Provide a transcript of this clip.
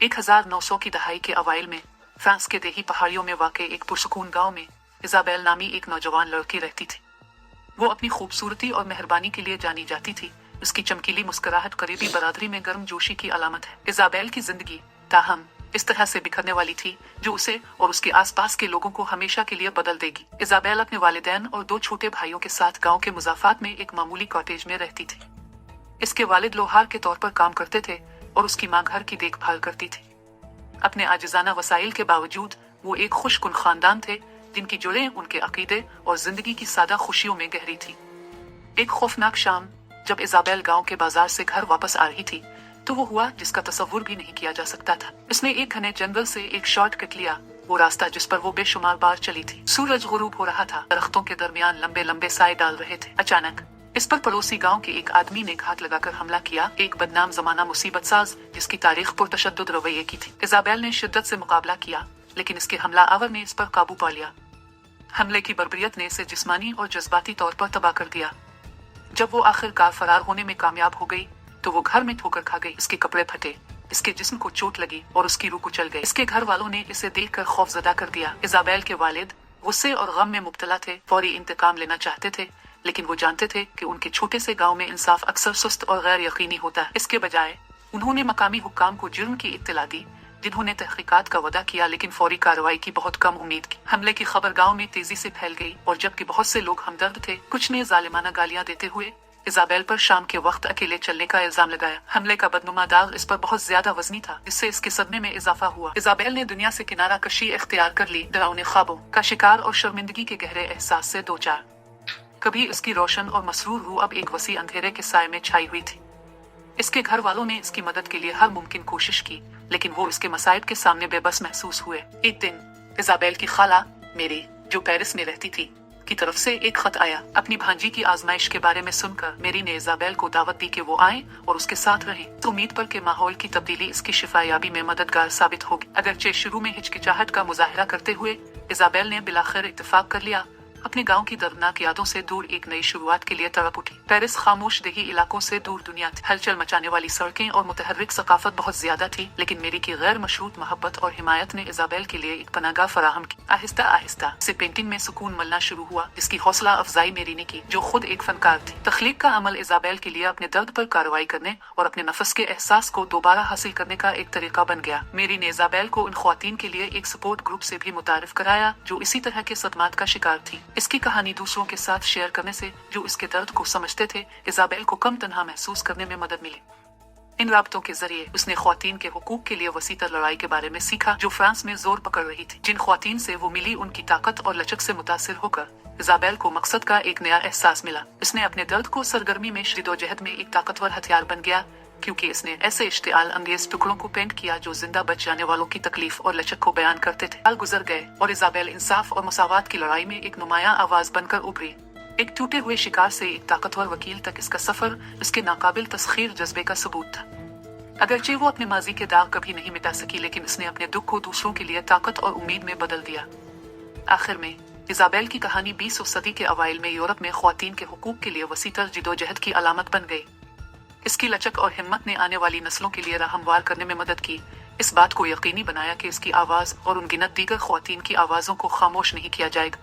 1900 की दहाई के अवाइल में फ्रांस के देही पहाड़ियों में वाक़ एक पुरसुकून गांव में इजाबेल नामी एक नौजवान लड़की रहती थी। वो अपनी खूबसूरती और मेहरबानी के लिए जानी जाती थी। उसकी चमकीली मुस्कुराहट करीबी बरादरी में गर्मजोशी की अलामत है। इजाबेल की जिंदगी ताहम इस तरह से बिखरने वाली थी जो उसे और उसके आसपास के लोगों को हमेशा के लिए बदल देगी। इजाबेल अपने वालिदैन और 2 छोटे भाइयों के साथ गांव के मुजाफात में एक मामूली कॉटेज में रहती थी। इसके वालिद लोहार के तौर पर काम करते थे और उसकी मां घर की देखभाल करती थी। अपने आजिजाना वसाइल के बावजूद वो एक खुशकुन खानदान थे जिनकी जुड़ें उनके अकीदे और जिंदगी की सादा खुशियों में गहरी थी। एक खौफनाक शाम जब इजाबेल गांव के बाजार से घर वापस आ रही थी तो वो हुआ जिसका तसव्वुर भी नहीं किया जा सकता था। उसने एक घने जंगल से एक शॉर्टकट लिया, वो रास्ता जिस पर वो बेशुमार बार चली थी। सूरज गुरूब हो रहा था, दरख्तों के दरमियान लंबे लंबे साए डाल रहे थे। अचानक इस पर पड़ोसी गांव के एक आदमी ने घात लगाकर हमला किया, एक बदनाम जमाना मुसीबत साज जिसकी तारीख पुरतशद्दुद रवैये की थी। इजाबेल ने शिद्दत से मुकाबला किया लेकिन इसके हमला आवर ने इस पर काबू पा लिया। हमले की बर्बरियत ने इसे जिस्मानी और जज्बाती तौर पर तबाह कर दिया। जब वो आखिरकार फरार होने में कामयाब हो गई तो वो घर में ठोकर खा गई। इसके कपड़े फटे, इसके जिस्म को चोट लगी और उसकी रूह कुचल गई। इसके घर वालों ने इसे देखकर खौफजदा कर दिया। इजाबेल के वालिद गुस्से और गम में मुब्तला थे, फौरी इंतकाम लेना चाहते थे लेकिन वो जानते थे कि उनके छोटे से गांव में इंसाफ अक्सर सुस्त और गैर यकीनी होता है। इसके बजाय उन्होंने मकामी हुक्काम को जुर्म की इत्तला दी जिन्होंने तहकीकात का वदा किया लेकिन फौरी कार्रवाई की बहुत कम उम्मीद की। हमले की खबर गांव में तेजी से फैल गई और जबकि बहुत से लोग हमदर्द थे, कुछ ने जालिमाना गालियां देते हुए इजाबेल पर शाम के वक्त अकेले चलने का इल्जाम लगाया। हमले का बदनुमा दाग इस पर बहुत ज्यादा वजनी था, इससे इसके सदमे में इजाफा हुआ। इजाबेल ने दुनिया से किनारा कशी इख्तियार कर ली, डरावने ख्वाबों का शिकार और शर्मिंदगी के गहरे एहसास से दो चार। कभी इसकी रोशन और मसरूर रूह अब एक वसी अंधेरे के साए में छाई हुई थी। इसके घर वालों ने इसकी मदद के लिए हर मुमकिन कोशिश की लेकिन वो इसके मसाइब के सामने बेबस महसूस हुए। एक दिन इजाबेल की खाला मेरी, जो पेरिस में रहती थी, की तरफ से एक खत आया। अपनी भांजी की आजमाइश के बारे में सुनकर मेरी ने इजाबेल को दावत दी कि वो आए और उसके साथ रहें। तो उम्मीद पर कि माहौल की तब्दीली इसकी शिफायाबी में मददगार साबित होगी। अगरचे शुरू में हिचकिचाहट का मुजाहरा करते हुए इजाबेल ने बिलाखिर इत्तेफाक कर लिया। अपने गांव की दर्दनाक यादों से दूर एक नई शुरुआत के लिए तड़प उठी। पेरिस खामोश देही इलाकों से दूर दुनिया थी। हलचल मचाने वाली सड़कें और मुतहर्रिक सकाफत बहुत ज्यादा थी लेकिन मेरी की गैर मशरूत मोहब्बत और हिमायत ने इजाबेल के लिए एक पनाहगाह फराहम की। आहिस्ता आहिस्ता से पेंटिंग में सुकून मिलना शुरू हुआ जिसकी हौसला अफजाई मेरी ने की, जो खुद एक फनकार थी। तख्लीक का अमल इजाबेल के लिए अपने दर्द पर कार्रवाई करने और अपने नफस के एहसास को दोबारा हासिल करने का एक तरीका बन गया। मेरी ने इजाबेल को उन ख्वातीन के लिए एक सपोर्ट ग्रुप से भी मुतारिफ कराया जो इसी तरह के सदमात का शिकार थी। इसकी कहानी दूसरों के साथ शेयर करने से जो इसके दर्द को समझते थे इजाबेल को कम तन्हा महसूस करने में मदद मिली। इन राब्तों के जरिए उसने ख्वातीन के हुकूक के लिए वसीतर लड़ाई के बारे में सीखा जो फ्रांस में जोर पकड़ रही थी। जिन ख्वातीन से वो मिली उनकी ताकत और लचक से मुतासिर होकर इजाबेल को मकसद का एक नया एहसास मिला। इसने अपने दर्द को सरगर्मी में जद्दोजहद में एक ताकतवर हथियार बन गया क्योंकि इसने ऐसे इश्तिआल अंगेज टुकड़ों को पेंट किया जो जिंदा बच जाने वालों की तकलीफ और लचक को बयान करते थे। साल गुजर गए और इजाबेल इंसाफ और मसावात की लड़ाई में एक नुमाया आवाज बनकर उभरी। एक टूटे हुए शिकार से एक ताकतवर वकील तक इसका सफर इसके नाकाबिल तस्खीर जज्बे का सबूत था। अगरचे वो अपने माजी के दाग कभी नहीं मिटा सकी लेकिन इसने अपने दुख को दूसरों के लिए ताकत और उम्मीद में बदल दिया। आखिर में इजाबेल की कहानी 20वीं सदी के अवाइल में यूरोप में ख्वातीन के हुकूक के लिए वसीतर जिदोजहद की अलामत बन गई। इसकी लचक और हिम्मत ने आने वाली नस्लों के लिए राह हमवार करने में मदद की, इस बात को यकीनी बनाया कि इसकी आवाज और उनगिनत दीगर ख्वातीन की आवाजों को खामोश नहीं किया जाएगा।